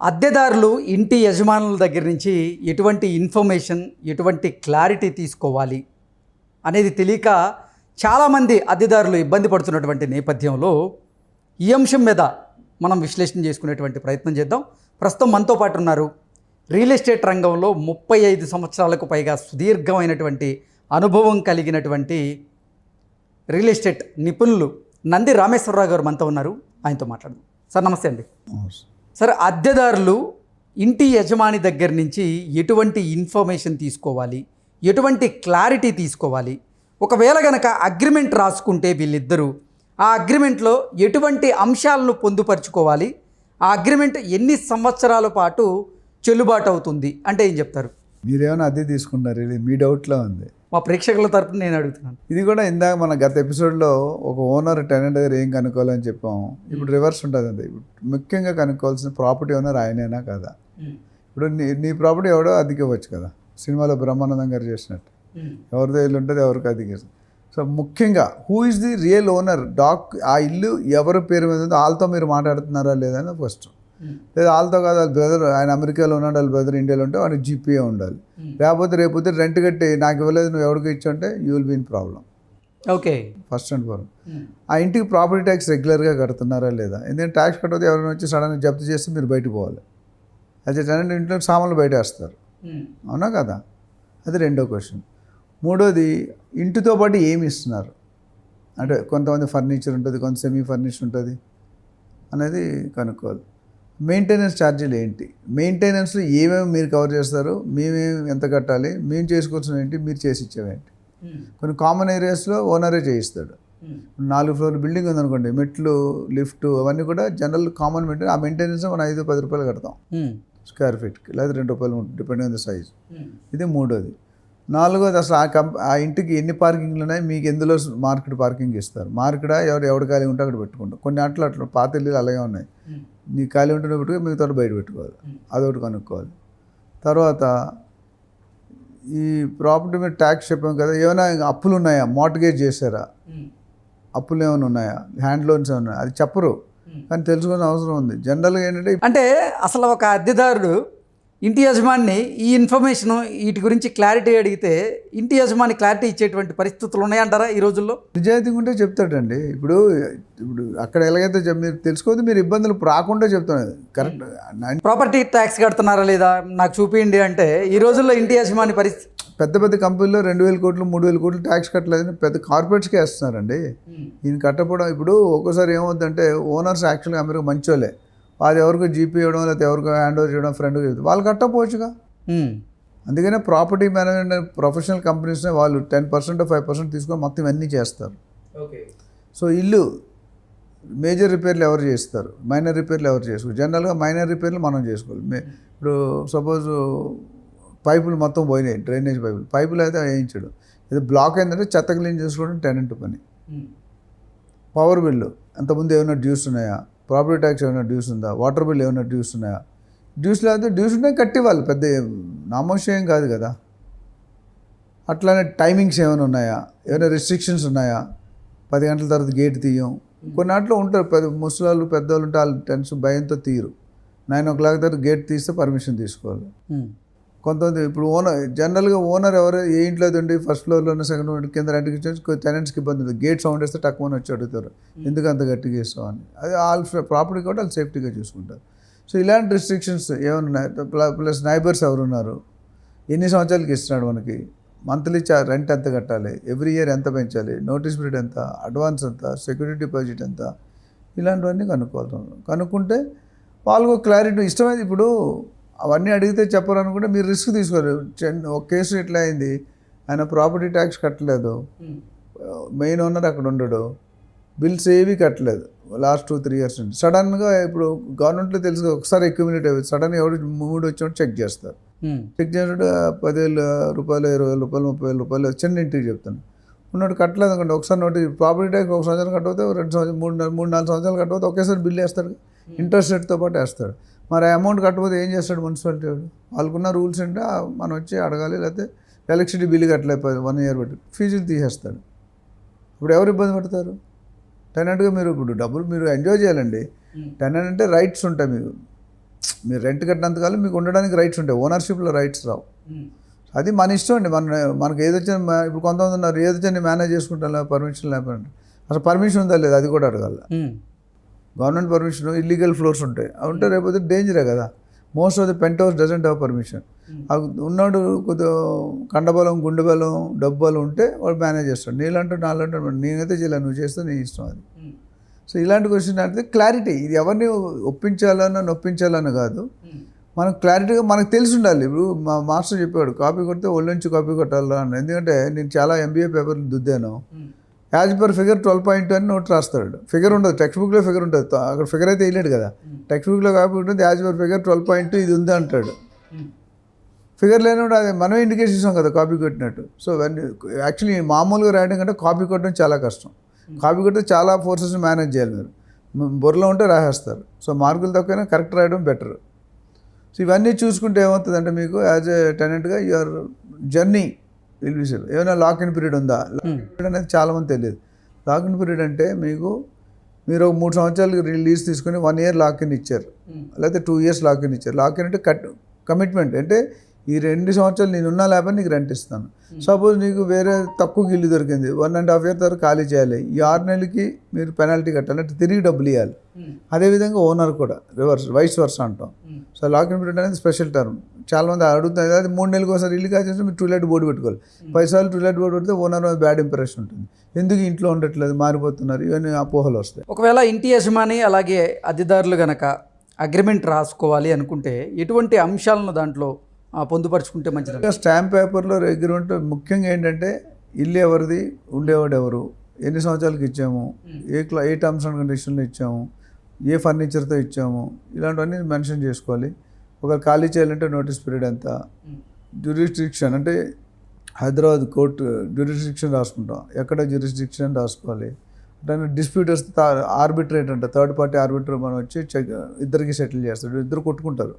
అద్దెదారులు ఇంటి యజమానుల దగ్గర నుంచి ఎటువంటి ఇన్ఫర్మేషన్, ఎటువంటి క్లారిటీ తీసుకోవాలి అనేది తెలియక చాలామంది అద్దెదారులు ఇబ్బంది పడుతున్నటువంటి నేపథ్యంలో ఈ అంశం మీద మనం విశ్లేషణ చేసుకునేటువంటి ప్రయత్నం చేద్దాం. ప్రస్తుతం మనతో పాటు ఉన్నారు రియల్ ఎస్టేట్ రంగంలో 35 సంవత్సరాలకు పైగా సుదీర్ఘమైనటువంటి అనుభవం కలిగినటువంటి రియల్ ఎస్టేట్ నిపుణులు నంది రామేశ్వరరావు గారు మనతో ఉన్నారు. ఆయనతో మాట్లాడదాం. సార్ నమస్తే అండి. సార్, అద్దెదారులు ఇంటి యజమాని దగ్గర నుంచి ఎటువంటి ఇన్ఫర్మేషన్ తీసుకోవాలి, ఎటువంటి క్లారిటీ తీసుకోవాలి, ఒకవేళ గనక అగ్రిమెంట్ రాసుకుంటే వీళ్ళిద్దరూ ఆ అగ్రిమెంట్లో ఎటువంటి అంశాలను పొందుపరుచుకోవాలి, ఆ అగ్రిమెంట్ ఎన్ని సంవత్సరాల పాటు చెల్లుబాటు అవుతుంది అంటే ఏం చెప్తారు? మీరేమైనా అద్దె తీసుకున్నారు? ఇది మీ డౌట్లో ఉంది. మా ప్రేక్షకుల తరపున నేను అడుగుతున్నాను. ఇది కూడా ఇందాక మన గత ఎపిసోడ్లో ఒక ఓనర్ టెనెంట్ దగ్గర ఏం కనుక్కోవాలని చెప్పాము. ఇప్పుడు రివర్స్ ఉంటుంది అండి. ఇప్పుడు ముఖ్యంగా కనుక్కోవాల్సిన ప్రాపర్టీ ఓనర్ ఆయనేనా కదా. ఇప్పుడు నీ ప్రాపర్టీ ఎవడో అద్దెకి ఇవ్వచ్చు కదా, సినిమాలో బ్రహ్మానందం గారు చేసినట్టు. ఎవరిదో ఇల్లు ఉంటుంది, ఎవరికి అద్దెకి. సో ముఖ్యంగా who is the real owner, ఆ ఇల్లు ఎవరి పేరు మీద ఉందో వాళ్ళతో మీరు మాట్లాడుతున్నారా లేదని ఫస్ట్. లేదా వాళ్ళతో కాదు, వాళ్ళ బ్రదర్ ఆయన అమెరికాలో ఉన్నాడు, వాళ్ళ బ్రదర్ ఇండియాలో ఉంటే వాడికి జీపీఏ ఉండాలి. లేకపోతే రేపు రెంట్ కట్టి నాకు ఇవ్వలేదు నువ్వు ఎవరికి ఇచ్చుంటే you will be in problem. Okay, first and foremost ఆ ఇంటికి ప్రాపర్టీ ట్యాక్స్ రెగ్యులర్గా కడుతున్నారా లేదా. ఎందుకంటే ట్యాక్స్ కట్టకపోతే ఎవరైనా వచ్చి సడన్గా జప్తు చేస్తే మీరు బయటకు పోవాలి. అయితే టెనెంట్ ఇంట్లో సామాన్లు బయట వేస్తారు, అవునా కదా. అది రెండో క్వశ్చన్. మూడోది, ఇంటితో పాటు ఏమి ఇస్తున్నారు అంటే కొంతమంది ఫర్నిచర్ ఉంటుంది, కొంత సెమీ ఫర్నిచర్ ఉంటుంది అనేది కనుక్కోవాలి. మెయింటెనెన్స్ ఛార్జీలు ఏంటి, మెయింటెనెన్స్లో ఏమేమి మీరు కవర్ చేస్తారు, మేమేమి ఎంత కట్టాలి, మేము చేసుకోవాల్సిన ఏంటి, మీరు చేసి ఇచ్చేవేంటి. కొన్ని కామన్ ఏరియాస్లో ఓనరే చేయిస్తాడు. 4 ఫ్లోర్ బిల్డింగ్ ఉందనుకోండి, మెట్లు, లిఫ్ట్ అవన్నీ కూడా జనరల్ కామన్ మెయింటెనెన్స్. ఆ మెయింటెనెన్స్ మనం 5-10 రూపాయలు కడతాం స్క్వేర్ ఫీట్కి, లేదా 2 రూపాయలు డిపెండింగ్ ఆన్ ద సైజ్. ఇది మూడోది. నాలుగోది, అసలు ఆ ఇంటికి ఎన్ని పార్కింగ్లు ఉన్నాయి, మీకు ఎందులో మార్కెట్ పార్కింగ్ ఇస్తారు. మార్కెట్ ఎవడు ఖాళీ ఉంటే అక్కడ పెట్టుకుంటాం. కొన్ని అట్లా పాత ఇల్లు అలాగే ఉన్నాయి, నీ ఖాళీ ఉంటున్న పెట్టుకుని మిగతా బయట పెట్టుకోవాలి. అదొకటి కనుక్కోవాలి. తర్వాత ఈ ప్రాపర్టీ మీద ట్యాక్స్ చెప్పాం కదా, ఏమైనా అప్పులు ఉన్నాయా, మార్ట్గేజ్ చేశారా, అప్పులు ఏమైనా ఉన్నాయా, హ్యాండ్ లోన్స్ ఏమైనా ఉన్నాయా, అది చెప్పరు కానీ తెలుసుకోవాల్సిన అవసరం ఉంది. జనరల్గా ఏంటంటే అంటే అసలు ఒక అద్దెదారుడు ఇంటి యజమాని ఈ ఇన్ఫర్మేషన్ వీటి గురించి క్లారిటీ అడిగితే ఇంటి యజమాని క్లారిటీ ఇచ్చేటువంటి పరిస్థితులు ఉన్నాయంటారా ఈ రోజుల్లో? నిజాయితీగా ఉంటే చెప్తాడండి. ఇప్పుడు అక్కడ ఎలాగైతే మీరు తెలుసుకోవద్దు, మీరు ఇబ్బందులు రాకుండా చెప్తున్నది కరెక్ట్. ప్రాపర్టీ ట్యాక్స్ కడుతున్నారా లేదా నాకు చూపించండి అంటే ఈ రోజుల్లో ఇంటి యజమాని పరిస్థితి. పెద్ద కంపెనీలో 2,000 కోట్లు 3,000 కోట్లు ట్యాక్స్ కట్టలేదని పెద్ద కార్పొరేట్స్కే వేస్తున్నారండి. ఈయన కట్టపోవడం. ఇప్పుడు ఒక్కోసారి ఏమవుతుందంటే ఓనర్స్ యాక్చువల్గా అమెరికా మంచోలే, అది ఎవరికో జీపీ ఇవ్వడం లేకపోతే ఎవరికో హ్యాండ్ ఓవర్ చేయడం ఫ్రెండ్కి చెప్తే వాళ్ళు కట్టకపోవచ్చుగా. అందుకనే ప్రాపర్టీ మేనేజ్మెంట్ ప్రొఫెషనల్ కంపెనీస్నే వాళ్ళు 10% 5% తీసుకొని మొత్తం ఇవన్నీ చేస్తారు. సో ఇల్లు మేజర్ రిపేర్లు ఎవరు చేస్తారు, మైనర్ రిపేర్లు ఎవరు చేసుకోవాలి. జనరల్గా మైనర్ రిపేర్లు మనం చేసుకోవాలి. ఇప్పుడు సపోజ్ పైపులు మొత్తం పోయినాయి, డ్రైనేజ్ పైపులు అయితే వేయించడం. ఇది బ్లాక్ అయిందంటే చెత్త క్లీన్ చేసుకోవడం టెనెంట్ పని. పవర్ బిల్లు అంతకుముందు ఏమైనా డ్యూస్ ఉన్నాయా, ప్రాపర్టీ ట్యాక్స్ ఏమైనా డ్యూస్ ఉందా, వాటర్ బిల్ ఏమైనా డ్యూస్ ఉన్నాయా. డ్యూస్ లేకపోతే డ్యూస్ ఉంటే కట్టివ్వాలి, పెద్ద నామోషయం కాదు కదా. అట్లానే టైమింగ్స్ ఏమైనా ఉన్నాయా, ఏమైనా రెస్ట్రిక్షన్స్ ఉన్నాయా, 10 గంటల తర్వాత గేట్ తీయం. కొన్నాట్లో ఉంటారు ముసలాళ్ళు పెద్దవాళ్ళు ఉంటే వాళ్ళు టెన్షన్ భయంతో తీరు. 9 o'clock తర్వాత గేట్ తీస్తే పర్మిషన్ తీసుకోవాలి. కొంతమంది ఇప్పుడు జనరల్గా ఓనర్ ఎవరు ఏ ఇంట్లో ఉండి ఫస్ట్ ఫ్లోర్లో ఉన్న సెకండ్ ఫ్లోర్ కింద రెంట్కి ఇచ్చి టెనెంట్స్కి ఇబ్బంది ఉంది. గేట్ సౌండ్ వేస్తే తక్కువ వచ్చి అడుగుతారు, ఎందుకు అంత గట్టిగా ఇస్తాం అని. అది వాళ్ళ ప్రాపర్టీ కూడా వాళ్ళు సేఫ్టీగా చూసుకుంటారు. సో ఇలాంటి రిస్ట్రిక్షన్స్ ఏమైనా ఉన్నాయి. ప్లస్ నైబర్స్ ఎవరున్నారు, ఎన్ని సంవత్సరాలకి ఇస్తున్నాడు మనకి, మంత్లీ రెంట్ ఎంత కట్టాలి, ఎవ్రీ ఇయర్ ఎంత పెంచాలి, నోటీస్ పీరియడ్ ఎంత, అడ్వాన్స్ ఎంత, సెక్యూరిటీ డిపాజిట్ ఎంత, ఇలాంటివన్నీ కనుక్కుంటే వాళ్ళకు క్లారిటీ ఇష్టమైంది. ఇప్పుడు అవన్నీ అడిగితే చెప్పరు అనుకుంటే మీరు రిస్క్ తీసుకోరు. ఒక కేసు ఎట్లా అయింది, ఆయన ప్రాపర్టీ ట్యాక్స్ కట్టలేదు, మెయిన్ ఓనర్ అక్కడ ఉండడు, బిల్స్ ఏవి కట్టలేదు లాస్ట్ 2-3 years నుంచి. సడన్గా ఇప్పుడు గవర్నమెంట్లో తెలుసు ఒకసారి అక్యుమిలేట్ అయ్యింది. సడన్గా ఎవరు మూడు వచ్చినట్టు చెక్ చేస్తారు. చెక్ చేసినట్టు 10,000 రూపాయలు, 20,000 రూపాయలు, 30,000 రూపాయలు చిన్న ఇంటికి చెప్తాను ఉన్నట్టు కట్టలేదు అనుకోండి. ఒకసారి నోటీస్ ప్రాపర్టీ ట్యాక్స్ 1 సంవత్సరం కట్టకపోతే 2 సంవత్సరాలు 3-4 సంవత్సరాలు కట్టకపోతే ఒకేసారి బిల్ వేస్తాడు, ఇంట్రెస్ట్ రేట్తో పాటు వేస్తాడు. మరి అమౌంట్ కట్టకపోతే ఏం చేస్తాడు మున్సిపాలిటీ వాడు? వాళ్ళకున్న రూల్స్ అంటే మనం వచ్చి అడగాలి, లేకపోతే ఎలక్ట్రిసిటీ బిల్లు కట్టలేకపోతే 1 year బట్టి ఫీజులు తీసేస్తాడు. ఇప్పుడు ఎవరు ఇబ్బంది పడతారు? టెనెంట్గా మీరు ఇప్పుడు డబ్బులు మీరు ఎంజాయ్ చేయాలండి. టెనెంట్ అంటే రైట్స్ ఉంటాయి మీకు. మీరు రెంట్ కట్టినంతకాలం మీకు ఉండడానికి రైట్స్ ఉంటాయి, ఓనర్షిప్లో రైట్స్ రావు. అది మన ఇష్టం అండి. మనకు ఏదొచ్చిన ఇప్పుడు కొంతమంది ఉన్నారు ఏదొచ్చిన మేనేజ్ చేసుకుంటా పర్మిషన్ లేకపోతే అసలు పర్మిషన్ ఉందా లేదా అది కూడా అడగాల. గవర్నమెంట్ పర్మిషన్ ఇల్లీగల్ ఫ్లోర్స్ ఉంటాయి, అవి ఉంటే రేపు డేంజరే కదా. Most of the penthouse doesn't have permission. ఉన్నాడు కొద్దిగా కండబలం గుండెబలం డబ్బు బలం ఉంటే వాడు మేనేజ్ చేస్తాడు. నీళ్ళంటూ నాలంటూ నేనైతే చేయలేను, నువ్వు చేస్తే నీ ఇష్టం అది. సో ఇలాంటి క్వశ్చన్ అంటే క్లారిటీ, ఇది ఎవరిని ఒప్పించాలన్నా నొప్పించాలన్నా కాదు, మనకు క్లారిటీగా మనకు తెలిసి ఉండాలి. ఇప్పుడు మా మాస్టర్ చెప్పాడు కాపీ కొడితే ఒళ్ళొంచి కాపీ కొట్టాలా అని. ఎందుకంటే నేను చాలా MBA పేపర్లు దుద్దాను. యాజ్ పర్ ఫిగర్ 12.2 అని నోట్ రాస్తాడు. ఫిగర్ ఉండదు, టెక్స్ట్ బుక్లో ఫిగర్ ఉంటుంది, అక్కడ ఫిగర్ అయితే వేయలేడు కదా. టెక్స్ట్ బుక్లో కాపీ ఉంటుంది, యాజ్ పర్ ఫిగర్ 12.2 ఇది ఉంది అంటాడు. ఫిగర్ లేనప్పుడు అది మనమే ఇండికేషన్ ఇస్తాం కదా కాపీ కొట్టినట్టు. సో యాక్చువల్లీ మామూలుగా రాయడం కంటే కాపీ కొట్టడం చాలా కష్టం. కాపీ కొడితే చాలా ఫోర్సెస్ని మేనేజ్ చేయాలి మీరు. బుర్రలో ఉంటే రాసేస్తారు. సో మార్కులు తక్కువైనా కరెక్ట్ రాయడం బెటర్. సో ఇవన్నీ చూసుకుంటే ఏమవుతుందంటే మీకు యాజ్ ఏ టెనెంట్గా your journey will be safe. ఏమైనా లాక్ ఇన్ పీరియడ్ ఉందా? లాక్ ఇన్ పీరియడ్ అనేది చాలామంది తెలియదు. లాక్ ఇన్ పీరియడ్ అంటే మీరు 3 సంవత్సరాలు లీజ్ తీసుకుని 1 year లాక్ ఇన్ ఇచ్చారు, లేకపోతే 2 years లాక్ ఇన్ ఇచ్చారు. లాక్ ఇన్ అంటే కమిట్మెంట్, అంటే ఈ 2 సంవత్సరాలు నేను ఉన్నా లేకపోతే నీకు రెంట్ ఇస్తాను. సపోజ్ నీకు వేరే తక్కువ ఇల్లు దొరికింది, 1.5 year తర్వాత ఖాళీ చేయాలి, ఈ 6 నెలలకి మీరు పెనాల్టీ కట్టాలి, అంటే తిరిగి డబ్బులు ఇవ్వాలి. అదేవిధంగా ఓనర్ కూడా వైస్ వర్స అంటాం. సో లాక్ ఇన్ పీరియడ్ అనేది స్పెషల్ టర్మ్. చాలామంది అడుగుతారు, అది 3 నెలలకు ఒకసారి ఇల్లు కాచేస్తే మీరు టూలెట్ బోర్డు పెట్టుకోవాలి. 10 సార్లు టూలెట్ బోర్డు పెడితే ఓనర్ బ్యాడ్ ఇంప్రెషన్ ఉంటుంది. ఎందుకు ఇంట్లో ఉండట్లేదు, మారిపోతున్నారు, ఇవన్నీ అపోహలు వస్తాయి. ఒకవేళ ఇంటి యజమాని అలాగే అద్దెదారులు గనక అగ్రిమెంట్ రాసుకోవాలి అనుకుంటే ఎటువంటి అంశాలను దాంట్లో పొందుపరుచుకుంటే మంచిది? స్టాంప్ పేపర్లో అగ్రిమెంట్ ముఖ్యంగా ఏంటంటే ఇల్లు ఎవరిది, ఉండేవాడు ఎవరు, ఎన్ని సంవత్సరాలకి ఇచ్చాము, ఏ టర్మ్స్ అండ్ కండిషన్లో ఇచ్చాము, ఏ ఫర్నిచర్తో ఇచ్చాము, ఇలాంటివన్నీ మెన్షన్ చేసుకోవాలి. ఒకవేళ ఖాళీ చేయాలంటే నోటీస్ పీరియడ్ ఎంత, జ్యూరిస్డిక్షన్ అంటే హైదరాబాద్ కోర్టు జ్యూరిస్డిక్షన్ రాసుకుంటాం, ఎక్కడ జ్యూరిస్డిక్షన్ రాసుకోవాలి. అంటే డిస్ప్యూటర్స్ ఆర్బిట్రేట్ అంటే థర్డ్ పార్టీ ఆర్బిట్రేట్ మనం వచ్చి ఇద్దరికి సెటిల్ చేస్తాడు, ఇద్దరు కొట్టుకుంటారు.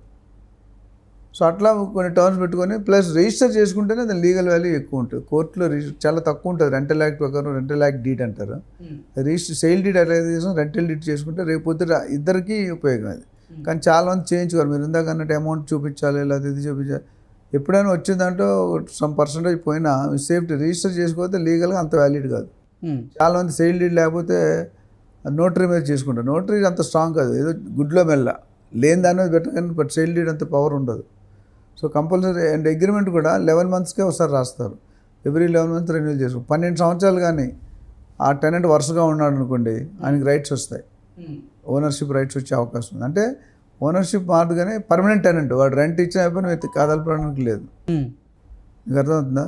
సో అట్లా కొన్ని టర్మ్స్ పెట్టుకొని ప్లస్ రిజిస్టర్ చేసుకుంటేనే దాని లీగల్ వాల్యూ ఎక్కువ ఉంటుంది. కోర్టులో చాలా తక్కువ ఉంటుంది. రెంటల్ యాక్ట్ ప్రకారం రెంటల్ యాక్ట్ డీడ్ అంటారు. రిజిస్టర్ సేల్ డీడ్ అట్లా చేసాం, రెంటల్ డీడ్ చేసుకుంటే రేపు పొద్దుట ఇద్దరికీ ఉపయోగం అది. కానీ చాలామంది చేయించుకోరు. మీరు ఇందాక అన్నట్టు అమౌంట్ చూపించాలి, లేకపోతే ఇది చూపించాలి. ఎప్పుడైనా వచ్చిందంటూ సమ్ పర్సంటేజ్ పోయినా సేఫ్టీ రిజిస్టర్ చేసుకోకపోతే లీగల్గా అంత వ్యాలిడ్ కాదు. చాలామంది సేల్ డీడ్ లేకపోతే నోటరీ మీద చేసుకుంటారు. నోటరీ అంత స్ట్రాంగ్ కాదు, ఏదో గుడ్లో మెల్ల లేని దాని మీద బెటర్, కానీ బట్ సేల్ డీడ్ అంత పవర్ ఉండదు. సో కంపల్సరీ అండ్ అగ్రిమెంట్ కూడా 11 monthsకే ఒకసారి రాస్తారు. ఎవ్రీ 11 months రెన్యూల్ చేసుకో. 12 సంవత్సరాలు కానీ ఆ టెనెంట్ వరుసగా ఉన్నాడు అనుకోండి, ఆయనకి రైట్స్ వస్తాయి, ఓనర్షిప్ రైట్స్ వచ్చే అవకాశం ఉంది. అంటే ఓనర్షిప్ మారదు, కానీ పర్మనెంట్ టెనెంట్ వాడు రెంట్ ఇచ్చిన అయిపోయిన వ్యక్తి కదలపడానికి లేదు. మీకు అర్థమవుతుందా?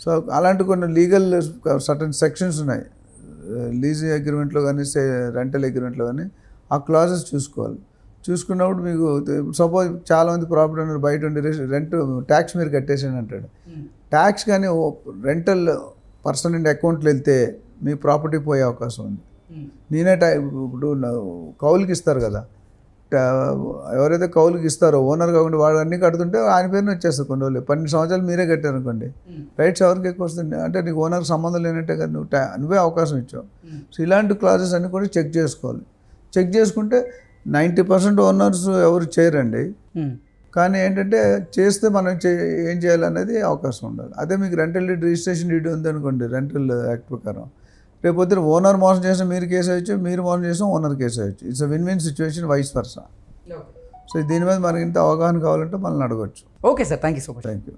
సో అలాంటి కొన్ని లీగల్ సర్టన్ సెక్షన్స్ ఉన్నాయి లీజ్ అగ్రిమెంట్లో కానీ రెంటల్ అగ్రిమెంట్లో కానీ. ఆ క్లాజెస్ చూసుకోవాలి. చూసుకున్నప్పుడు మీకు సపోజ్ చాలామంది ప్రాపర్టీ ఓనర్ బయట ఉండి రెంట్ ట్యాక్స్ మీరు కట్టేసాను అంటాడు. ట్యాక్స్ కానీ రెంటల్ పర్సన్ అకౌంట్లో వెళ్తే మీ ప్రాపర్టీ పోయే అవకాశం ఉంది. నేనే ఇప్పుడు కౌలుకి ఇస్తారు కదా, ఎవరైతే కౌలుకి ఇస్తారో ఓనర్ కాకుండా వాడు అన్నీ కడుతుంటే ఆయన పేరుని వచ్చేస్తుంది కొన్ని రోజులు. 12 సంవత్సరాలు మీరే కట్టారనుకోండి, రైట్స్ ఎవరికి ఎక్కువ వస్తుంది? అంటే నీకు ఓనర్కి సంబంధం లేనట్టే కదా, నువ్వే అవకాశం ఇచ్చావు. సో ఇలాంటి క్లాజెస్ అన్నీ కూడా చెక్ చేసుకోవాలి. చెక్ చేసుకుంటే 90% ఓనర్స్ ఎవరు చేయరండి, కానీ ఏంటంటే చేస్తే మనం ఏం చేయాలనేది అవకాశం ఉండాలి. అదే మీకు రెంటల్ డీడ్ రిజిస్ట్రేషన్ డీడ్ ఉందనుకోండి రెంటల్ యాక్ట్ ప్రకారం, రేపు పొద్దున ఓనర్ మోసం చేసిన మీరు కేసు అయ్యచ్చు, మీరు మోసం చేసిన ఓనర్ కేసు అయ్యచ్చు. It's a win win situation, vice versa. So దీని మీద మనకి ఇంత అవగాహన కావాలంటే మనల్ని అడగచ్చు. Okay sir, thank you so much. Thank you.